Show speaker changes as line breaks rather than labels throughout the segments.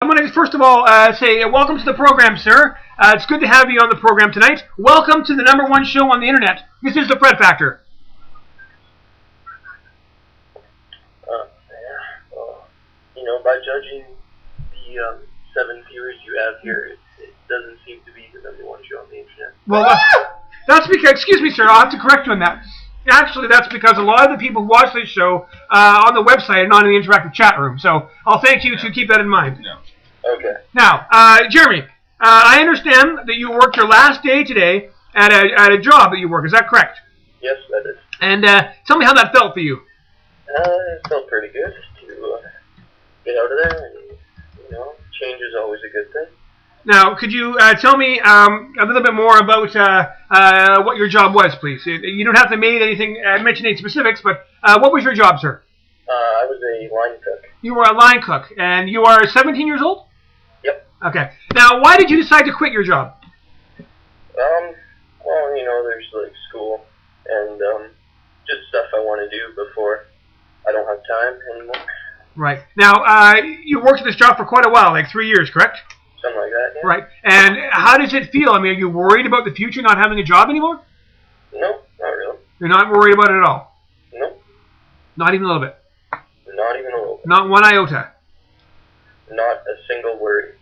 I'm going to first of all say welcome to the program, sir. It's good to have you on the program tonight. Welcome to the #1 show on the internet. This is the Fred Factor.
Yeah. Well, by judging the 7 viewers you have here, it doesn't seem to be the #1 show on the internet.
Well, that's because, excuse me, sir, I'll have to correct you on that. Actually, that's because a lot of the people who watch this show on the website are not in the interactive chat room. So I'll thank you to keep that in mind.
No. Okay.
Now, Jeremy, I understand that you worked your last day today at a job that you work. Is that correct?
Yes, that is.
And tell me how that felt for you.
It felt pretty good to get out of there, and change is always a good thing.
Now, could you tell me a little bit more about what your job was, please? You don't have to mention any specifics, but what was your job, sir?
I was a line cook.
You were a line cook, and you are 17 years old?
Yep.
Okay. Now, why did you decide to quit your job?
Well, there's like school and just stuff I want to do before I don't have time anymore.
Right. Now, you worked at this job for quite a while, like 3 years, correct?
Something like that, yeah.
Right. And how does it feel? I mean, are you worried about the future not having a job anymore?
No, not really.
You're not worried about it at all?
No.
Not even a little bit?
Not even a little bit.
Not one iota?
Not a single worry.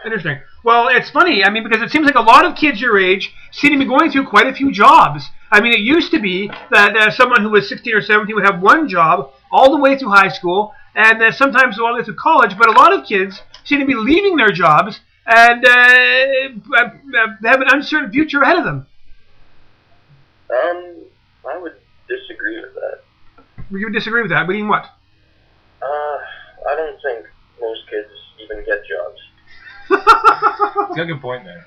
Interesting. Well, it's funny, because it seems like a lot of kids your age seem to be going through quite a few jobs. It used to be that someone who was 16 or 17 would have one job all the way through high school, and sometimes all the way through college, but a lot of kids seem to be leaving their jobs and have an uncertain future ahead of them.
I would disagree with that.
You would disagree with that? But in what?
I don't think most kids even get jobs.
That's a good point there.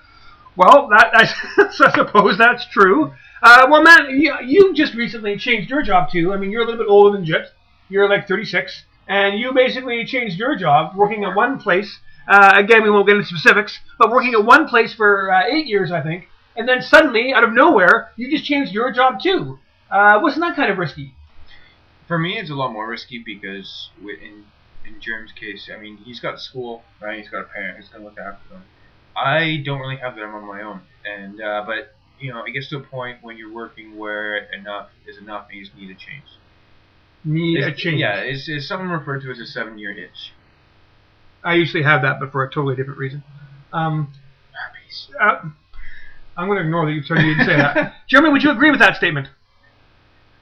Well, I suppose that's true. Well, man, you just recently changed your job too. You're a little bit older than Jit. You're like 36. And you basically changed your job, working at one place. Again, we won't get into specifics, but working at one place for 8 years, I think. And then suddenly, out of nowhere, you just changed your job too. Wasn't that kind of risky?
For me, it's a lot more risky because in Jerem's case, he's got school, right? He's got a parent who's going to look after him. I don't really have that on my own. And but, it gets to a point when you're working where enough is enough and you just need a change.
A change.
Yeah, it's something referred to as a 7-year itch.
I usually have that, but for a totally different reason.
Herpes.
I'm going to ignore that you didn't say that. Jeremy, would you agree with that statement?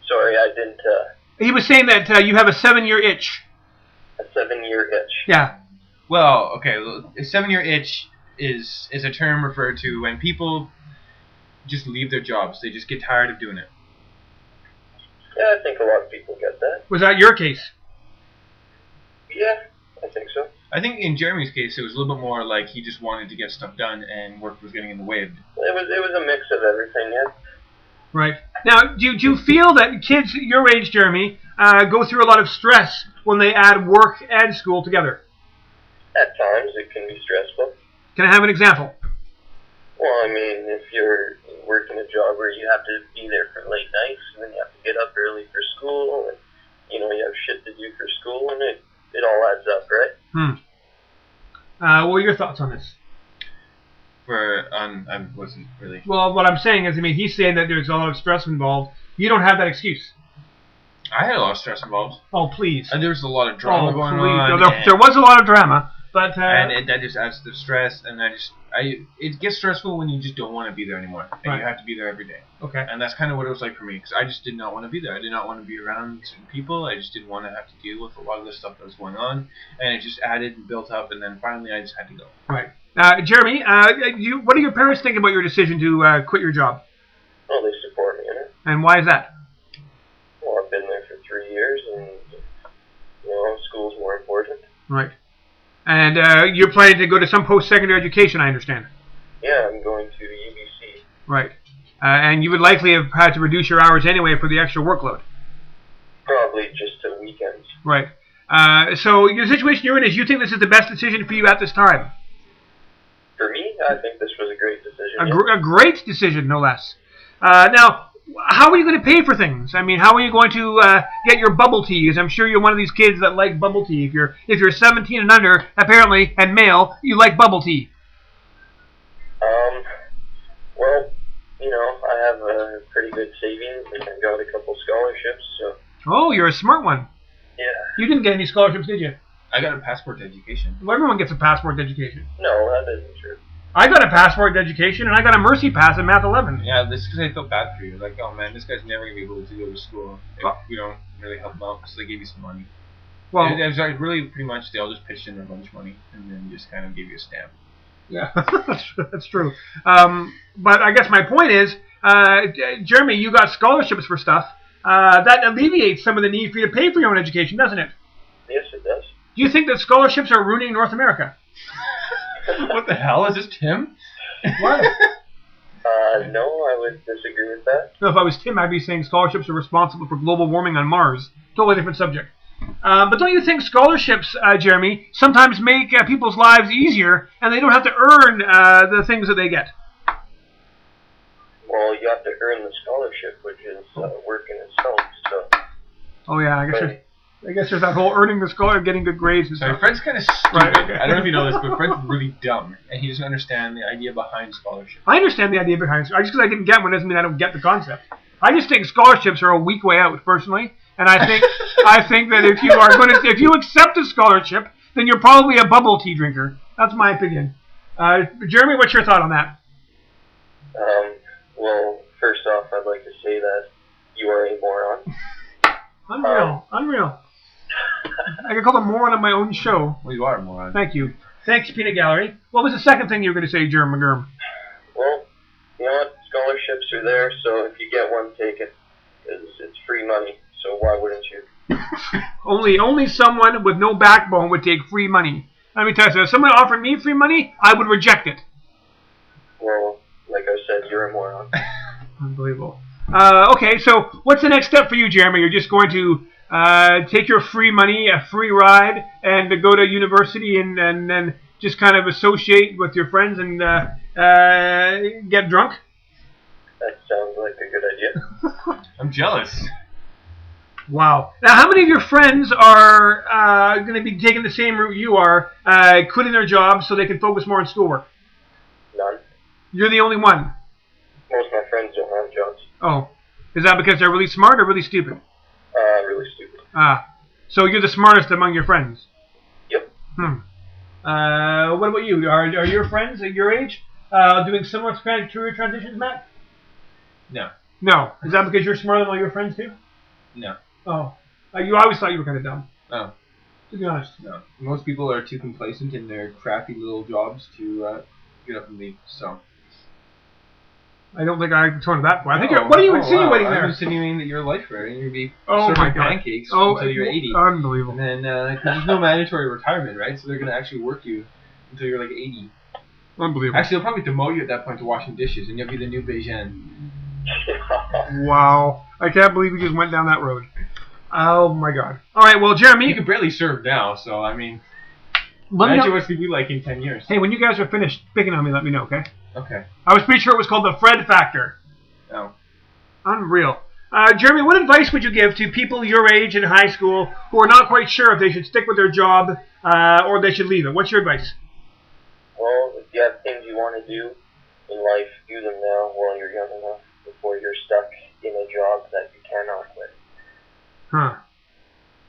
Sorry, I didn't.
He was saying that you have a 7-year itch.
A 7-year itch.
Yeah.
Well, okay, a 7-year itch is a term referred to when people just leave their jobs. They just get tired of doing it.
Yeah, I think a lot of people get that.
Was that your case?
Yeah, I think so.
I think in Jeremy's case, it was a little bit more like he just wanted to get stuff done and work was getting in the way of it.
It was a mix of everything, yeah.
Right. Now, do you feel that kids your age, Jeremy, go through a lot of stress when they add work and school together?
At times, it can be stressful.
Can I have an example?
Well, if you're working a job where you have to be there for late nights, and then you have to get up early for school, and, you have shit to do for school, and it all adds up, right?
What are your thoughts on this?
I wasn't really...
Well, what I'm saying is, he's saying that there's a lot of stress involved. You don't have that excuse.
I had a lot of stress involved.
Oh, please.
And there was a lot of drama going on.
There was a lot of drama, but...
and that just adds to the stress, and it gets stressful when you just don't want to be there anymore, and
right.
You have to be there every day.
Okay.
And that's kind of what it was like for me, because I just did not want to be there. I did not want to be around certain people. I just didn't want to have to deal with a lot of the stuff that was going on, and it just added and built up, and then finally I just had to go.
Right. Jeremy, what do your parents think about your decision to quit your job?
Well, they support me in it.
And why is that?
Well, I've been there for 3 years, and, school's more important.
Right. And you're planning to go to some post-secondary education, I understand.
Yeah, I'm going to UBC.
Right. And you would likely have had to reduce your hours anyway for the extra workload.
Probably just to weekends.
Right. So the situation you're in is you think this is the best decision for you at this time?
For me, I think this was a great decision.
A great decision, no less. Now, how are you going to pay for things? I mean, how are you going to get your bubble tea? Because I'm sure you're one of these kids that like bubble tea. If you're 17 and under, apparently, and male, you like bubble tea.
Well, I have a pretty good savings and I got a couple scholarships, so.
Oh, you're a smart one.
Yeah.
You didn't get any scholarships, did you?
I got a passport to education.
Well, everyone gets a passport to education.
No, that isn't true.
I got a passport to education, and I got a mercy pass in Math 11.
Yeah, this is because I felt bad for you. Like, oh man, this guy's never gonna be able to go to school if we don't really help him out. So they gave you some money.
Well,
it was like really pretty much they all just pitched in a bunch of money and then just kind of gave you a stamp.
yeah, that's true. But I guess my point is, Jeremy, you got scholarships for stuff. That alleviates some of the need for you to pay for your own education, doesn't it?
Yes, it does.
Do you think that scholarships are ruining North America?
What the hell? Is this Tim?
What?
No, I would disagree with that.
No, if I was Tim, I'd be saying scholarships are responsible for global warming on Mars. Totally different subject. But don't you think scholarships, Jeremy, sometimes make people's lives easier and they don't have to earn the things that they get?
Well, you have to earn the scholarship, which is work in itself, so.
Oh, yeah, I guess there's that whole earning the scholarship, getting good grades and
So
stuff.
Fred's kind of stupid.
Right, okay.
I don't know if you know this, but Fred's really dumb, and he doesn't understand the idea behind scholarship.
I understand the idea behind it. Just because I didn't get one doesn't mean I don't get the concept. I just think scholarships are a weak way out, personally. And I think that if you accept a scholarship, then you're probably a bubble tea drinker. That's my opinion. Jeremy, what's your thought on that?
Well, first off, I'd like to say that you are a moron.
Unreal. I could call a moron on my own show.
Well, you are a moron.
Thank you. Thanks, Peanut Gallery. What was the second thing you were going to say, Jeremy McGurm?
Well, you know what? Scholarships are there, so if you get one, take it. It's free money, so why wouldn't you?
Only someone with no backbone would take free money. Let me tell you, if someone offered me free money, I would reject it.
Well, like I said, you're a moron.
Unbelievable. Okay, so what's the next step for you, Jeremy? You're just going to take your free money, a free ride, and to go to university and then just kind of associate with your friends and get drunk?
That sounds like a good idea.
I'm jealous.
Wow. Now, how many of your friends are going to be taking the same route you are, quitting their jobs so they can focus more on schoolwork?
None.
You're the only one.
Most of my friends don't have jobs.
Oh. Is that because they're really smart or really stupid?
Really stupid.
So you're the smartest among your friends?
Yep.
What about you? Are your friends at your age doing similar kind of career transitions, Matt?
No.
No. Is that because you're smarter than all your friends too?
No.
Oh. You always thought you were kind of dumb.
Oh.
To be honest.
No. Most people are too complacent in their crappy little jobs to get up and leave, so.
I don't think I can turn to that point. I think what are you insinuating there?
I'm insinuating that you're a lifer and you're going to be
Oh my
serving
God.
pancakes
Oh,
until you're 80.
Unbelievable.
And then, cause there's no mandatory retirement, right? So they're going to actually work you until you're like 80.
Unbelievable.
Actually, they'll probably demote you at that point to washing dishes, and you'll be the new Beijing.
Wow. I can't believe we just went down that road. Oh my God. All right, well, Jeremy.
You can barely serve now, so I mean,
Let me
imagine
know.
what's going to be like in 10 years.
Hey, when you guys are finished picking on me, let me know, okay?
Okay.
I was pretty sure it was called the Fred Factor.
Oh.
Unreal. Jeremy, what advice would you give to people your age in high school who are not quite sure if they should stick with their job or they should leave it? What's your advice?
Well, if you have things you want to do in life, do them now while you're young enough before you're stuck in a job that you cannot quit.
Huh.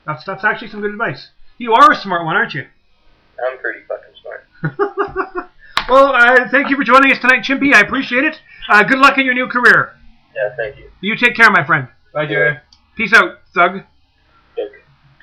That's actually some good advice. You are a smart one, aren't you?
I'm pretty fucking smart.
Well, thank you for joining us tonight, Chimpy. I appreciate it. Good luck in your new career.
Yeah, thank you.
You take care, my friend.
Bye, Jerry.
Peace out, Thug.